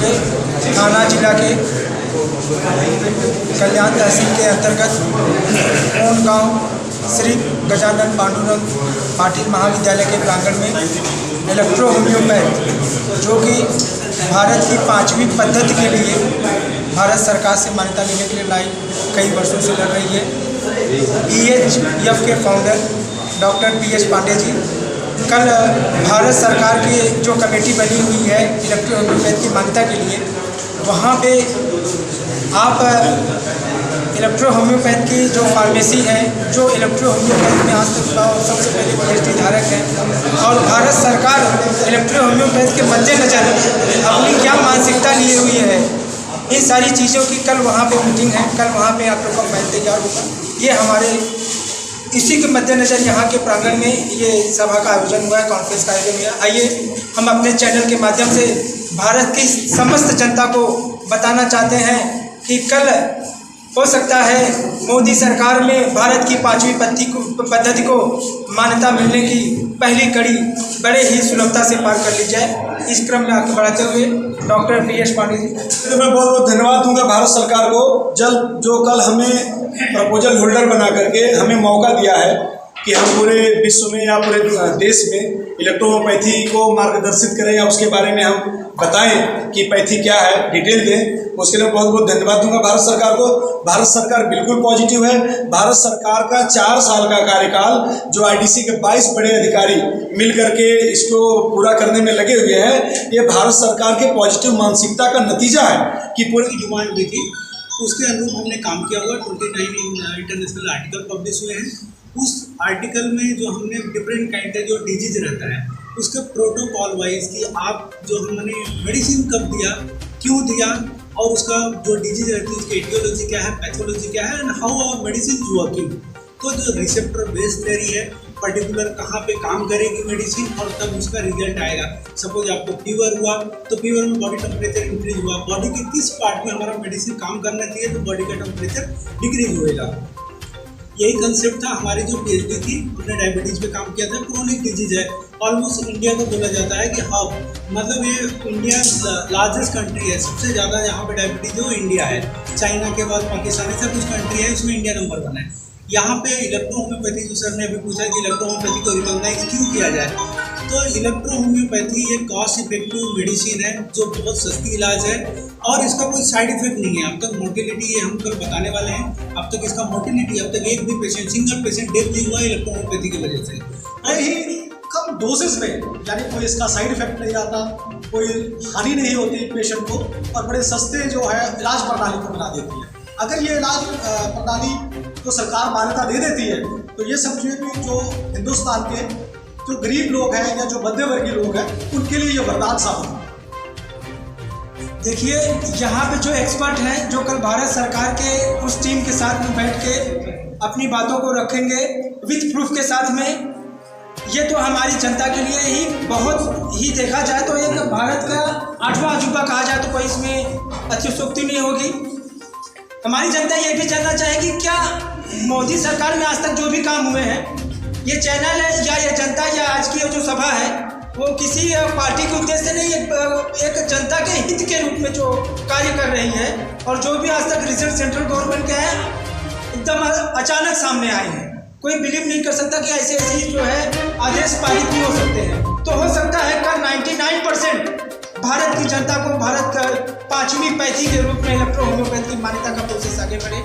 के थाना जिला के कल्याण तहसील के अंतर्गत कोन गांव श्री गजानन पांडुरंग पाटिल महाविद्यालय के प्रांगण में इलेक्ट्रो होम्योपैथ जो कि भारत की 5वीं पद्धति के लिए भारत सरकार से मान्यता लेने के लिए लाई कई वर्षों से लड़ रही है। EHF के founder doctor PS Pandey ji कल भारत सरकार की जो कमेटी बनी हुई है इलेक्ट्रो होम्योपैथ की मान्यता के लिए, वहाँ पे आप इलेक्ट्रो होम्योपैथ की जो फार्मेसी है, जो इलेक्ट्रो होम्योपैथ में आज तक सबसे पहले PhD धारक है, और भारत सरकार इलेक्ट्रो होम्योपैथ के मद्देनजर अपनी क्या मानसिकता लिए हुई है, इन सारी चीज़ों की कल वहाँ पे मीटिंग है। कल वहाँ पे आप लोग का फाइल तैयार होगा। ये हमारे इसी के मद्देनजर यहाँ के प्रांगण में ये सभा का आयोजन हुआ है, कॉन्फ्रेंस का आयोजन हुआ है। आइए हम अपने चैनल के माध्यम से भारत की समस्त जनता को बताना चाहते हैं कि कल हो सकता है मोदी सरकार में भारत की 5वीं पद्धति को मान्यता मिलने की पहली कड़ी बड़े ही सुलभता से पार कर ली जाए। इस क्रम में आगे बढ़ाते हुए डॉक्टर PS पांडे जी, तो मैं बहुत बहुत धन्यवाद दूंगा भारत सरकार को जो कल हमें प्रपोजल होल्डर बना करके हमें मौका दिया है कि हम पूरे विश्व में या पूरे देश में इलेक्ट्रोपैथी को मार्गदर्शित करें या उसके बारे में हम बताएं कि पैथी क्या है, डिटेल दें। उसके लिए बहुत बहुत धन्यवाद दूंगा भारत सरकार को। भारत सरकार बिल्कुल पॉजिटिव है। भारत सरकार का 4 साल का कार्यकाल जो IDC के 22 बड़े अधिकारी मिल करके इसको पूरा करने में लगे हुए हैं, ये भारत सरकार के पॉजिटिव मानसिकता का नतीजा है कि पूरी डिमांड हुई थी, उसके अनुरूप हमने काम किया हुआ। 29 इंटरनेशनल आर्टिकल पब्लिश हुए हैं। उस आर्टिकल में जो हमने डिफरेंट काइंड का जो डिजीज रहता है उसके प्रोटोकॉल वाइज कि आप जो हमने मेडिसिन कब दिया, क्यों दिया, और उसका जो डिजीज रहती है उसकी एटियोलॉजी क्या है, पैथोलॉजी क्या है, and how our medicine working. तो जो रिसेप्टर बेस्ड थ्योरी है, पर्टिकुलर कहाँ पे काम करेगी मेडिसिन और तब उसका रिजल्ट आएगा। सपोज आपको फीवर हुआ तो फीवर में बॉडी टेम्परेचर इंक्रीज हुआ, बॉडी के किस पार्ट में हमारा मेडिसिन काम करना चाहिए तो बॉडी का टेम्परेचर डिक्रीज होएगा। यही कंसेप्ट था। हमारी जो PhD थी हमने डायबिटीज़ पे काम किया था। क्रोनिक डिजीज है, ऑलमोस्ट इंडिया को बोला जाता है कि हब, मतलब ये इंडिया लार्जेस्ट कंट्री है, सबसे ज़्यादा यहाँ पे डायबिटीज़ है वो इंडिया है। चाइना के बाद पाकिस्तान ऐसा कुछ कंट्री है, इसमें इंडिया नंबर 1 है। यहाँ पे इलेक्ट्रो होम्योपैथी जो सर ने अभी पूछा कि इलेक्ट्रो होम्योपैथी को रिकॉग्नाइज क्यों किया जाए, तो इलेक्ट्रो होम्योपैथी एक कॉस्ट इफेक्टिव मेडिसिन है जो बहुत सस्ती इलाज है और इसका कोई साइड इफेक्ट नहीं है। अब तक मोटिलिटी ये हम कल बताने वाले हैं, अब तक इसका मोटिलिटी अब तक एक भी पेशेंट, सिंगल पेशेंट डेथ नहीं हुआ इलेक्ट्रो होम्योपैथी की वजह से। और ही कम डोजेस में, यानी कोई इसका साइड इफेक्ट नहीं आता, कोई हानि नहीं होती पेशेंट को, और बड़े सस्ते जो है इलाज प्रणाली को बना देती है। अगर ये इलाज प्रणाली को सरकार मान्यता दे देती है तो ये समझिए कि जो हिंदुस्तान के जो गरीब लोग हैं या जो मध्यवर्गीय लोग हैं उनके लिए ये वरदान साबित है। देखिए यहाँ पे जो एक्सपर्ट हैं जो कल भारत सरकार के उस टीम के साथ में बैठ के अपनी बातों को रखेंगे विथ प्रूफ के साथ में, ये तो हमारी जनता के लिए ही बहुत ही देखा जाए तो एक भारत का 8वां अजूबा कहा जाए तो कोई इसमें अतिशयोक्ति नहीं होगी। हमारी जनता ये भी जानना चाहेगी क्या मोदी सरकार में आज तक जो भी काम हुए हैं, ये चैनल है या ये जनता या आज की जो सभा है वो किसी पार्टी के उद्देश्य से नहीं, एक जनता के हित के रूप में जो कार्य कर रही है, और जो भी आज तक रिजल्ट सेंट्रल गवर्नमेंट के हैं एकदम अचानक सामने आए हैं। कोई बिलीव नहीं कर सकता कि ऐसे ऐसे जो है आदेश पारित भी हो सकते हैं। तो हो सकता है कल 99% भारत की जनता को भारत का 5वीं पैथी के रूप में इलेक्ट्रो होम्योपैथी की मान्यता का प्रोसेस आगे बढ़े।